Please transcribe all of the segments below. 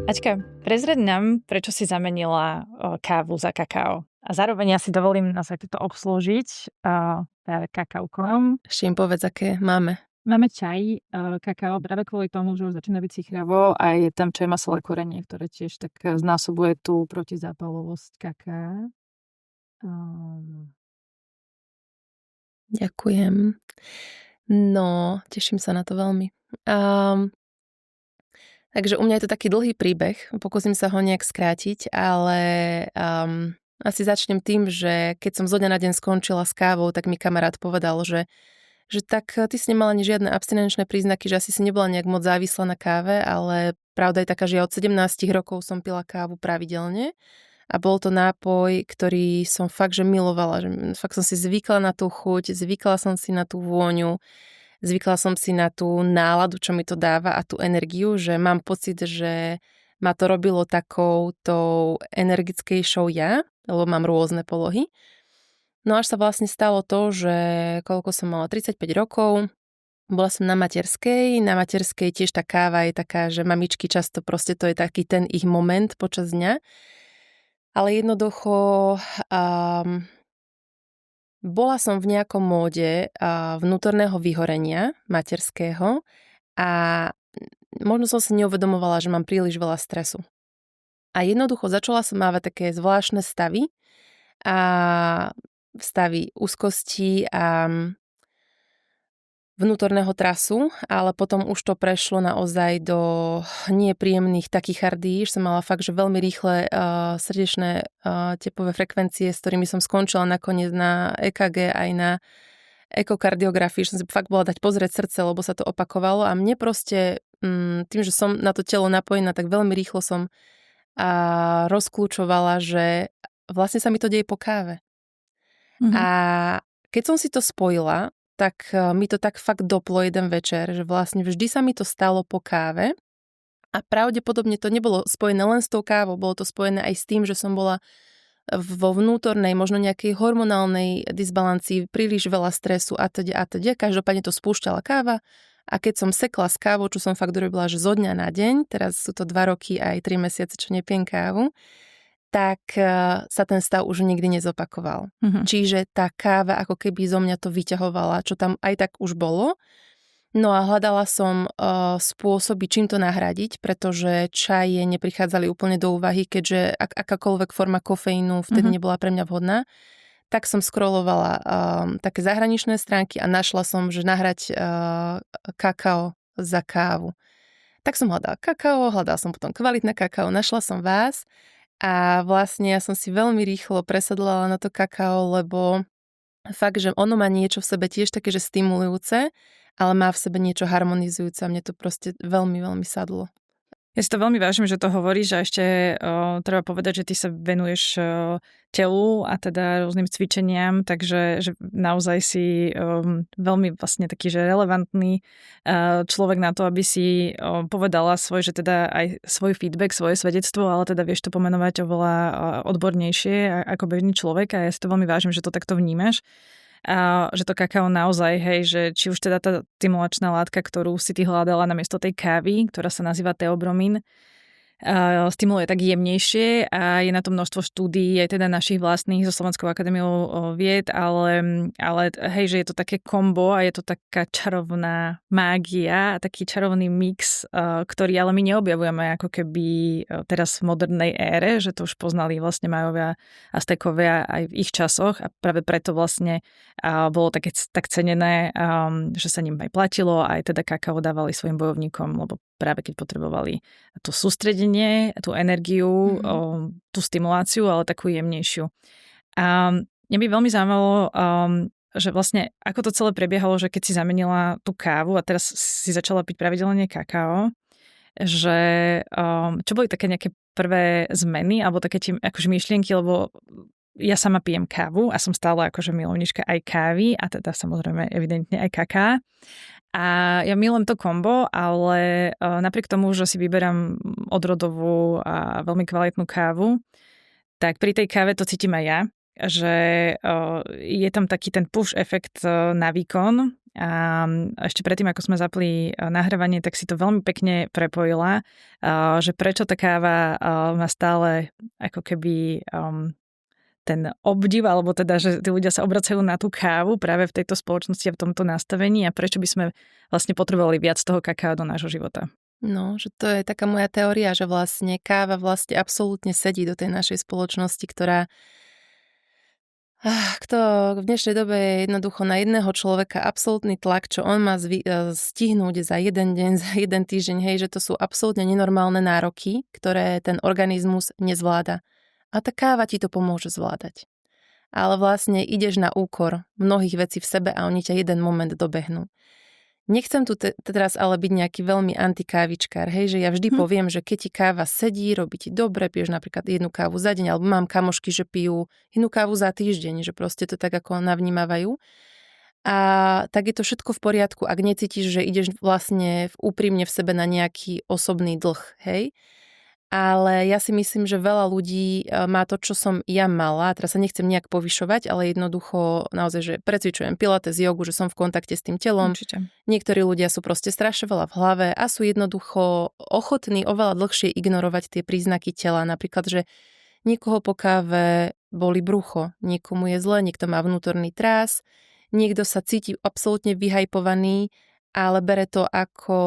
Aťka, prezrať nám, prečo si zamenila kávu za kakao. A zároveň ja si dovolím nás aj toto obslúžiť práve kakaokom. Ešte im povedz, aké máme. Máme čaj, kakao, práve kvôli tomu, že už začína byť chichravo a je tam čaj maselé korenie, ktoré tiež tak znásobuje tú protizápalovosť kaká. Ďakujem. No, teším sa na to veľmi. Takže u mňa je to taký dlhý príbeh, pokúsim sa ho nejak skrátiť, ale asi začnem tým, že keď som zo dňa na deň skončila s kávou, tak mi kamarát povedal, že tak ty si nemala ani žiadne abstinenčné príznaky, že asi si nebola nejak moc závislá na káve, ale pravda je taká, že ja od 17 rokov som pila kávu pravidelne a bol to nápoj, ktorý som fakt, že milovala, že fakt som si zvykla na tú chuť, zvykla som si na tú vôňu, zvykla som si na tú náladu, čo mi to dáva a tú energiu, že mám pocit, že ma to robilo takou tou energickejšou ja, lebo mám rôzne polohy. No až sa vlastne stalo to, že koľko som mala, 35 rokov, bola som na materskej tiež tá káva je taká, že mamičky často proste to je taký ten ich moment počas dňa. Ale jednoducho bola som v nejakom móde vnútorného vyhorenia materského a možno som si neuvedomovala, že mám príliš veľa stresu. A jednoducho začala som mávať také zvláštne stavy úzkosti a vnútorného trasu, ale potom už to prešlo naozaj do nepríjemných tachykardií, že som mala fakt, že veľmi rýchle srdečné tepové frekvencie, s ktorými som skončila nakoniec na EKG aj na ekokardiografii, že som si fakt bola dať pozrieť srdce, lebo sa to opakovalo a mne proste tým, že som na to telo napojená, tak veľmi rýchlo som rozklúčovala, že vlastne sa mi to deje po káve. Mm-hmm. A keď som si to spojila, tak mi to tak fakt doplo jeden večer, že vlastne vždy sa mi to stalo po káve a pravdepodobne to nebolo spojené len s tou kávou, bolo to spojené aj s tým, že som bola vo vnútornej, možno nejakej hormonálnej disbalancii, príliš veľa stresu a teda. Každopádne to spúšťala káva a keď som sekla s kávou, čo som fakt urobila, že zo dňa na deň, teraz sú to 2 roky aj 3 mesiace, čo nepijem kávu, tak sa ten stav už nikdy nezopakoval. Mm-hmm. Čiže tá káva ako keby zo mňa to vyťahovala, čo tam aj tak už bolo. No a hľadala som spôsoby, čím to nahradiť, pretože čaje neprichádzali úplne do úvahy, keďže akákoľvek forma kofeínu vtedy nebola pre mňa vhodná. Tak som scrollovala také zahraničné stránky a našla som, že nahrať kakao za kávu. Tak som hľadala kakao, hľadala som potom kvalitné kakao, našla som vás. A vlastne ja som si veľmi rýchlo presadlala na to kakao, lebo fakt, že ono má niečo v sebe tiež také, že stimulujúce, ale má v sebe niečo harmonizujúce a mne to proste veľmi, veľmi sadlo. Ja si to veľmi vážim, že to hovoríš a ešte treba povedať, že ty sa venuješ telu a teda rôznym cvičeniam, takže že naozaj si veľmi vlastne taký, že relevantný človek na to, aby si povedala že teda aj svoj feedback, svoje svedectvo, ale teda vieš to pomenovať oveľa odbornejšie ako bežný človek a ja si to veľmi vážim, že to takto vnímaš. A že to kakao naozaj, hej, že či už teda tá stimulačná látka, ktorú si ty hľadala namiesto tej kávy, ktorá sa nazýva teobromín, stimuluje tak jemnejšie a je na to množstvo štúdií aj teda našich vlastných so Slovenskou akadémiou vied, ale hej, že je to také kombo a je to taká čarovná mágia, taký čarovný mix, ktorý ale my neobjavujeme ako keby teraz v modernej ére, že to už poznali vlastne Majovia, Aztekovia aj v ich časoch a práve preto vlastne bolo tak cenené, že sa ním aj platilo, aj teda kakao dávali svojim bojovníkom, lebo práve keď potrebovali to sústredenie, tú energiu, tú stimuláciu, ale takú jemnejšiu. A mňa by veľmi zaujímalo, že vlastne ako to celé prebiehalo, že keď si zamenila tú kávu a teraz si začala piť pravidelne kakao, že čo boli také nejaké prvé zmeny alebo také tie akože myšlienky, lebo ja sama pijem kávu a som stále akože milovnička aj kávy a teda samozrejme evidentne aj kaká. A ja milujem to kombo, ale napriek tomu, že si vyberám odrodovú a veľmi kvalitnú kávu, tak pri tej káve to cítim aj ja. že je tam taký ten push efekt na výkon. A ešte predtým, ako sme zapli nahrávanie, tak si to veľmi pekne prepojila, že prečo tá káva má stále ako keby ten obdiv, alebo teda, že tí ľudia sa obracajú na tú kávu práve v tejto spoločnosti a v tomto nastavení a prečo by sme vlastne potrebovali viac toho kaká do nášho života. No, že to je taká moja teória, že vlastne káva vlastne absolútne sedí do tej našej spoločnosti, ktorá kto v dnešnej dobe je jednoducho na jedného človeka absolútny tlak, čo on má stihnúť za jeden deň, za jeden týždeň, hej, že to sú absolútne nenormálne nároky, ktoré ten organizmus nezvláda. A tá káva ti to pomôže zvládať. Ale vlastne ideš na úkor mnohých vecí v sebe a oni ťa jeden moment dobehnú. Nechcem tu teraz ale byť nejaký veľmi antikávičkár, hej, že ja vždy poviem, že keď ti káva sedí, robí ti dobre, piješ napríklad jednu kávu za deň, alebo mám kamošky, že pijú jednu kávu za týždeň, že proste to tak ako navnímavajú. A tak je to všetko v poriadku, ak necítiš, že ideš vlastne úprimne v sebe na nejaký osobný dlh, hej. Ale ja si myslím, že veľa ľudí má to, čo som ja mala. Teraz sa nechcem nejak povyšovať, ale jednoducho naozaj, že precvičujem pilates, jogu, že som v kontakte s tým telom. Určite. Niektorí ľudia sú proste strašne veľa v hlave a sú jednoducho ochotní oveľa dlhšie ignorovať tie príznaky tela. Napríklad, že niekoho po káve boli brucho, niekomu je zle, niekto má vnútorný trás, niekto sa cíti absolútne vyhajpovaný, ale bere to ako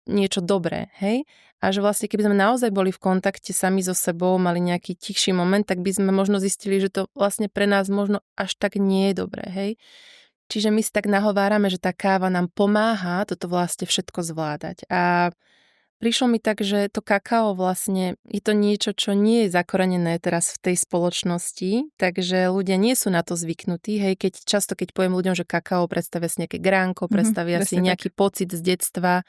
niečo dobré, hej? A že vlastne keby sme naozaj boli v kontakte sami so sebou, mali nejaký tichší moment, tak by sme možno zistili, že to vlastne pre nás možno až tak nie je dobré, hej? Čiže my si tak nahovárame, že tá káva nám pomáha toto vlastne všetko zvládať. A prišlo mi tak, že to kakao vlastne je to niečo, čo nie je zakorenené teraz v tej spoločnosti, takže ľudia nie sú na to zvyknutí. Hej, keď poviem ľuďom, že kakao, predstavia si nejaké gránko, predstavia si nejaký pocit z detstva,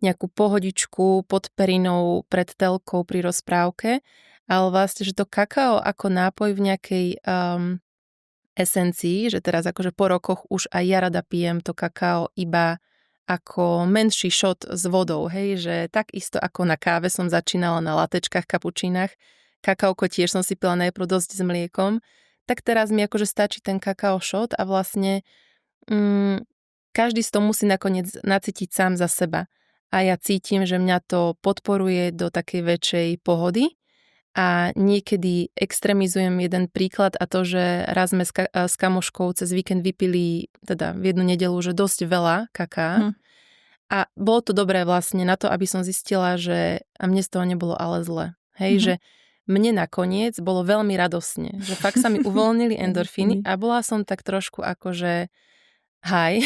nejakú pohodičku pod perinou pred telkou pri rozprávke, ale vlastne, že to kakao ako nápoj v nejakej esencii, že teraz akože po rokoch už aj ja rada pijem to kakao iba ako menší šot s vodou, hej, že takisto ako na káve som začínala na latečkách, kapučínach, kakaoko tiež som si pila najprv dosť s mliekom, tak teraz mi akože stačí ten kakao šot a vlastne každý z toho musí nakoniec nacítiť sám za seba. A ja cítim, že mňa to podporuje do takej väčšej pohody a niekedy extrémizujem jeden príklad a to, že raz sme s kamoškou cez víkend vypili teda v jednu nedeľu, že dosť veľa kaká. A bolo to dobré vlastne na to, aby som zistila, že a mne z toho nebolo ale zle. Hej, že mne nakoniec bolo veľmi radosne, že fakt sa mi uvoľnili endorfíny a bola som tak trošku akože haj.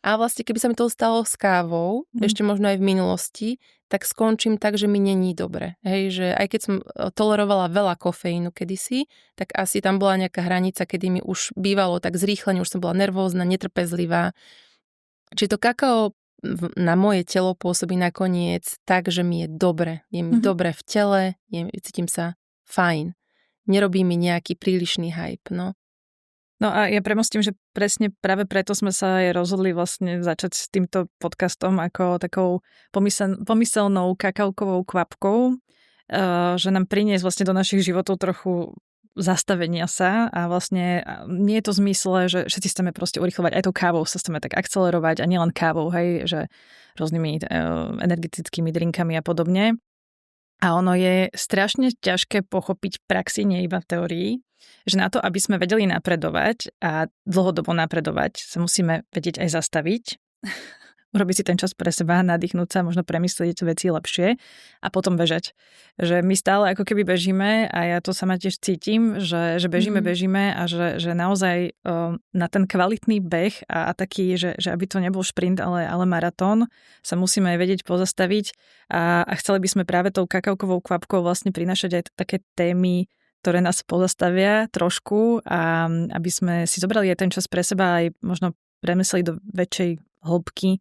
A vlastne keby sa mi to stalo s kávou, ešte možno aj v minulosti, tak skončím tak, že mi není dobre. Hej, že aj keď som tolerovala veľa kofeínu kedysi, tak asi tam bola nejaká hranica, kedy mi už bývalo tak zrýchlenie, už som bola nervózna, netrpezlivá. Čiže to kakao na moje telo pôsobí nakoniec tak, že mi je dobre. Je mi dobre v tele, cítim sa fajn. Nerobí mi nejaký prílišný hype, no. No a ja premostím, že presne práve preto sme sa aj rozhodli vlastne začať s týmto podcastom ako takou pomyselnou kakaokovou kvapkou, že nám priniesť vlastne do našich životov trochu zastavenia sa a vlastne nie je to v zmysle, že všetci chceme proste urychľovať, aj tou kávou sa chceme tak akcelerovať a nielen kávou, hej, že rôznymi energetickými drinkami a podobne. A ono je strašne ťažké pochopiť v praxi, nie iba v teórii, že na to, aby sme vedeli napredovať a dlhodobo napredovať, sa musíme vedieť aj zastaviť, urobiť si ten čas pre seba, nadýchnúť sa, možno premyslieť veci lepšie a potom bežať. Že my stále ako keby bežíme a ja to sama tiež cítim, že bežíme a že naozaj na ten kvalitný beh a taký, že aby to nebol šprint, ale maratón, sa musíme aj vedieť pozastaviť a chceli by sme práve tou kakaokovou kvapkou vlastne prinášať aj také témy, ktoré nás pozastavia trošku a aby sme si zobrali aj ten čas pre seba aj možno premysleli do väčšej hĺbky,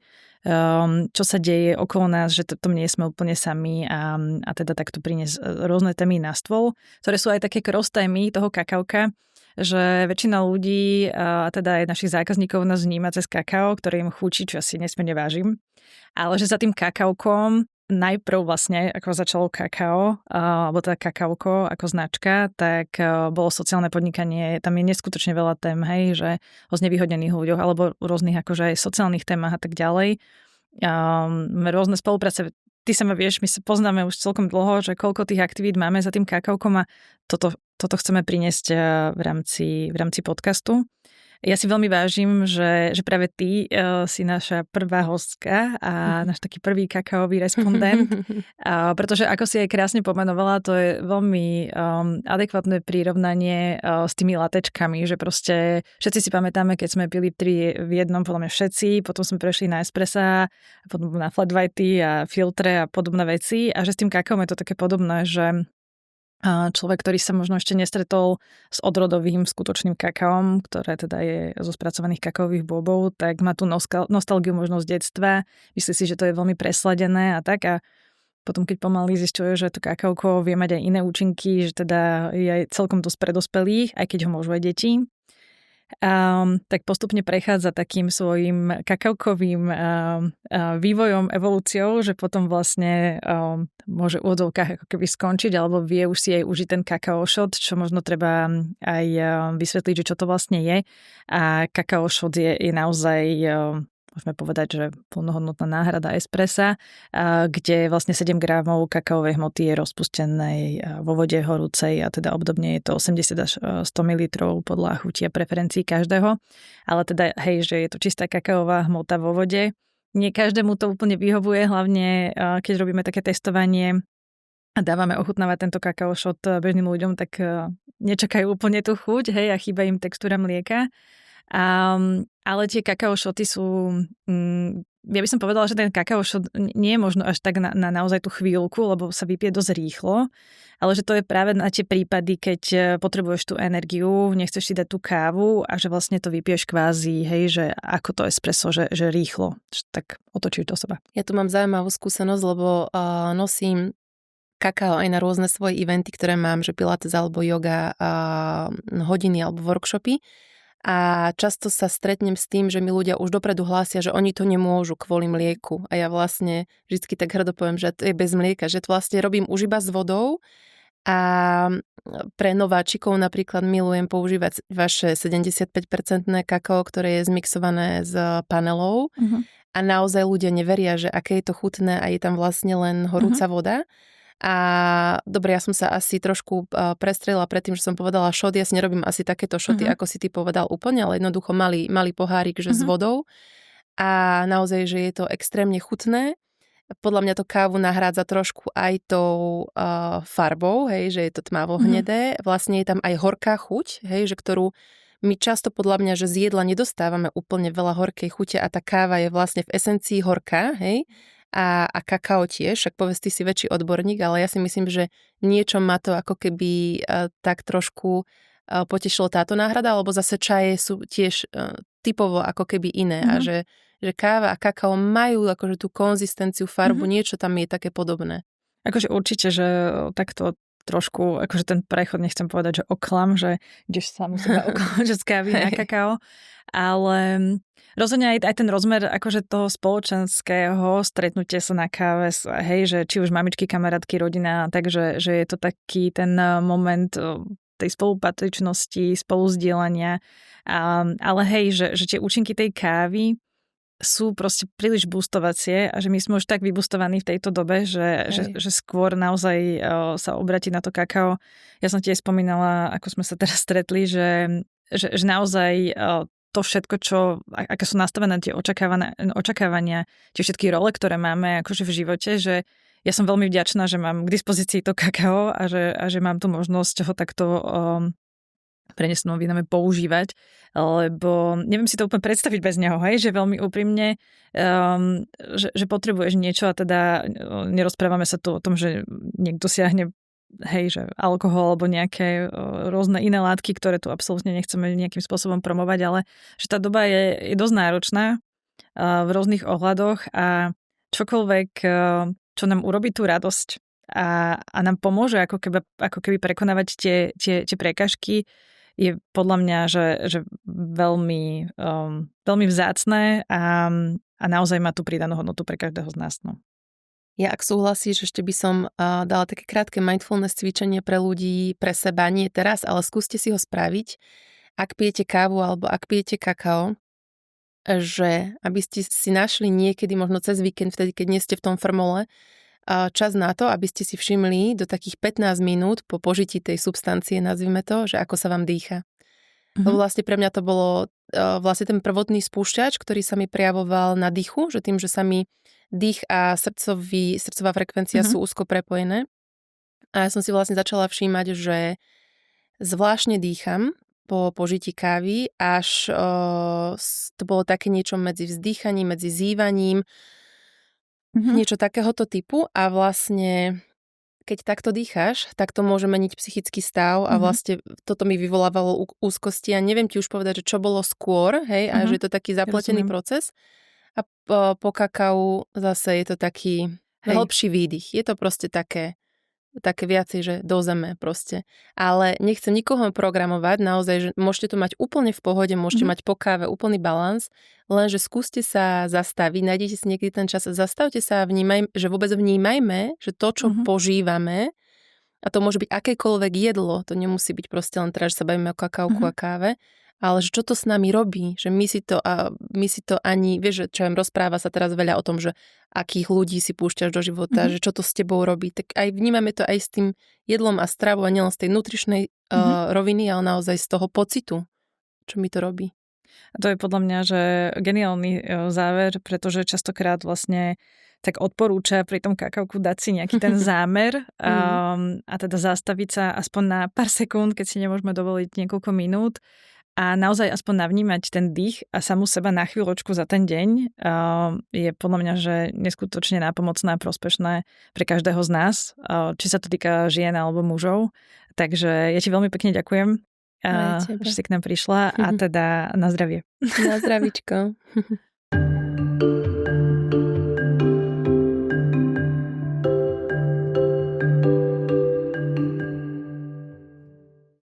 čo sa deje okolo nás, že to nie sme úplne sami a teda takto priniesť rôzne témy na stôl, ktoré sú aj také cross témy toho kakauka, že väčšina ľudí a teda aj našich zákazníkov nás vníma cez kakao, ktoré im chučí, čo asi nesmierne vážim, ale že za tým kakaukom najprv vlastne, ako začalo kakao, alebo teda kakaoko ako značka, tak bolo sociálne podnikanie, tam je neskutočne veľa tém, hej, že o znevýhodnených ľuďoch, alebo rôznych akože aj sociálnych témach a tak ďalej. Rôzne spolupráce, ty sa ma vieš, my sa poznáme už celkom dlho, že koľko tých aktivít máme za tým kakaokom a toto chceme priniesť v rámci podcastu. Ja si veľmi vážim, že práve ty si naša prvá hostka a náš taký prvý kakaový respondent, pretože ako si aj krásne pomenovala, to je veľmi adekvátne prirovnanie s tými latečkami, že proste všetci si pamätáme, keď sme pili 3 v jednom, podľa mňa všetci, potom sme prešli na espressa, potom na flat whitey a filtre a podobné veci a že s tým kakaom je to také podobné, že človek, ktorý sa možno ešte nestretol s odrodovým skutočným kakaom, ktoré teda je zo spracovaných kakaových bôbov, tak má tú nostalgiu možno z detstva, myslí si, že to je veľmi presladené a tak a potom keď pomaly zisťuje, že to kakaoko vie mať aj iné účinky, že teda je aj celkom dosť pre dospelých, aj keď ho môžu aj deti, tak postupne prechádza takým svojim kakaokovým vývojom, evolúciou, že potom vlastne môže v úvodzovkách ako keby skončiť, alebo vie už si aj užiť ten kakao shot, čo možno treba aj vysvetliť, že čo to vlastne je. A kakao shot je naozaj, môžeme povedať, že plnohodnotná náhrada espressa, kde vlastne 7 gramov kakaovej hmoty je rozpustenej vo vode horúcej a teda obdobne je to 80 až 100 ml podľa chuti a preferencií každého. Ale teda hej, že je to čistá kakaová hmota vo vode. Nie každému to úplne vyhovuje, hlavne keď robíme také testovanie a dávame ochutnávať tento kakao shot bežným ľuďom, tak nečakajú úplne tú chuť, hej, a chýba im textúra mlieka. Ale tie kakao šoty sú, ja by som povedala, že ten kakao šot nie je možno až tak na naozaj tú chvíľku, lebo sa vypije dosť rýchlo, ale že to je práve na tie prípady, keď potrebuješ tú energiu, nechceš si dať tú kávu a že vlastne to vypiješ kvázi, hej, že ako to espresso, že rýchlo, tak otočíš do seba. Ja tu mám zaujímavú skúsenosť, lebo nosím kakao aj na rôzne svoje eventy, ktoré mám, že pilates alebo yoga, hodiny alebo workshopy. A často sa stretnem s tým, že mi ľudia už dopredu hlásia, že oni to nemôžu kvôli mlieku. A ja vlastne vždycky tak hrdo poviem, že to je bez mlieka, že to vlastne robím už iba s vodou. A pre nováčikov napríklad milujem používať vaše 75% kakao, ktoré je zmixované s panelou. A naozaj ľudia neveria, že aké je to chutné a je tam vlastne len horúca voda. A dobre, ja som sa asi trošku prestrelila predtým, že som povedala šot. Ja si nerobím asi takéto šoty, ako si ty povedal úplne, ale jednoducho malý pohárik, že s vodou. A naozaj, že je to extrémne chutné. Podľa mňa to kávu nahrádza trošku aj tou farbou, hej, že je to tmavo hnedé. Vlastne je tam aj horká chuť, hej, že ktorú my často podľa mňa, že z jedla nedostávame úplne veľa horkej chute a tá káva je vlastne v esencii horká, hej. A kakao tiež, však povedz, ty si väčší odborník, ale ja si myslím, že niečo ma to ako keby tak trošku potešilo táto náhrada, alebo zase čaje sú tiež typovo ako keby iné a že káva a kakao majú akože tú konzistenciu, farbu, niečo tam je také podobné. Akože určite, že takto trošku, akože ten prechod, nechcem povedať, že oklam, že ideš sám seba oklamať, že z kávy na kakao, ale rozhodne aj ten rozmer akože toho spoločenského stretnutia sa na káve, hej, že či už mamičky, kamarátky, rodina, takže že je to taký ten moment tej spolupatričnosti, spoluzdielania, ale hej, že tie účinky tej kávy sú proste príliš boostovacie a že my sme už tak vybustovaní v tejto dobe, že skôr naozaj sa obrátiť na to kakao. Ja som tiež spomínala, ako sme sa teraz stretli, že naozaj to všetko, aké sú nastavené tie očakávania, tie všetky role, ktoré máme akože v živote, že ja som veľmi vďačná, že mám k dispozícii to kakao a že mám tu možnosť ho takto prenesenom význame používať, lebo neviem si to úplne predstaviť bez neho, hej, že veľmi úprimne, že potrebuješ niečo a teda nerozprávame sa tu o tom, že niekto siahne, hej, že alkohol alebo nejaké rôzne iné látky, ktoré tu absolútne nechceme nejakým spôsobom promovať, ale že tá doba je dosť náročná v rôznych ohľadoch a čokoľvek, čo nám urobí tú radosť a nám pomôže ako keby prekonávať tie prekažky, je podľa mňa, že veľmi, veľmi vzácne a naozaj má tú pridanú hodnotu pre každého z nás. No. Ja ak súhlasíš, ešte by som dala také krátke mindfulness cvičenie pre ľudí, pre seba, nie teraz, ale skúste si ho spraviť. Ak pijete kávu alebo ak pijete kakao, že aby ste si našli niekedy, možno cez víkend, vtedy, keď nie ste v tom frmole, čas na to, aby ste si všimli do takých 15 minút po požití tej substancie, nazvime to, že ako sa vám dýcha. Lebo vlastne pre mňa to bolo vlastne ten prvotný spúšťač, ktorý sa mi prejavoval na dýchu, že tým, že sa mi dých a srdcová frekvencia sú úzko prepojené. A ja som si vlastne začala všímať, že zvláštne dýcham po požití kávy, až to bolo také niečo medzi vzdýchaním, medzi zývaním, niečo takéhoto typu a vlastne keď takto dýcháš, tak to môže meniť psychický stav a vlastne toto mi vyvolávalo úzkosti a neviem ti už povedať, že čo bolo skôr, hej, a že je to taký zapletený proces a po kakau zase je to taký hĺbší výdych. Je to proste také viacej, že do zeme proste. Ale nechcem nikoho programovať, naozaj, že môžete to mať úplne v pohode, môžete mať po káve úplný balans, lenže skúste sa zastaviť, nájdete si niekedy ten čas, zastavte sa a že vôbec vnímajme, že to, čo požívame, a to môže byť akékoľvek jedlo, to nemusí byť proste len teraz, že sa bavíme o kakauku a káve, ale že čo to s nami robí, že my si to ani, vieš, že čo viem, rozpráva sa teraz veľa o tom, že akých ľudí si púšťaš do života, že čo to s tebou robí, tak aj vnímame to aj s tým jedlom a stravou a nielen z tej nutričnej roviny, ale naozaj z toho pocitu, čo mi to robí. A to je podľa mňa, že geniálny záver, pretože častokrát vlastne tak odporúča pri tom kakauku dať si nejaký ten zámer a teda zastaviť sa aspoň na pár sekúnd, keď si nemôžeme dovoliť niekoľko minút a naozaj aspoň navnímať ten dých a samú seba na chvíľočku za ten deň je podľa mňa, že neskutočne nápomocné a prospešné pre každého z nás, či sa to týka žien alebo mužov. Takže ja ti veľmi pekne ďakujem, že si k nám prišla a teda na zdravie. Na zdravíčko.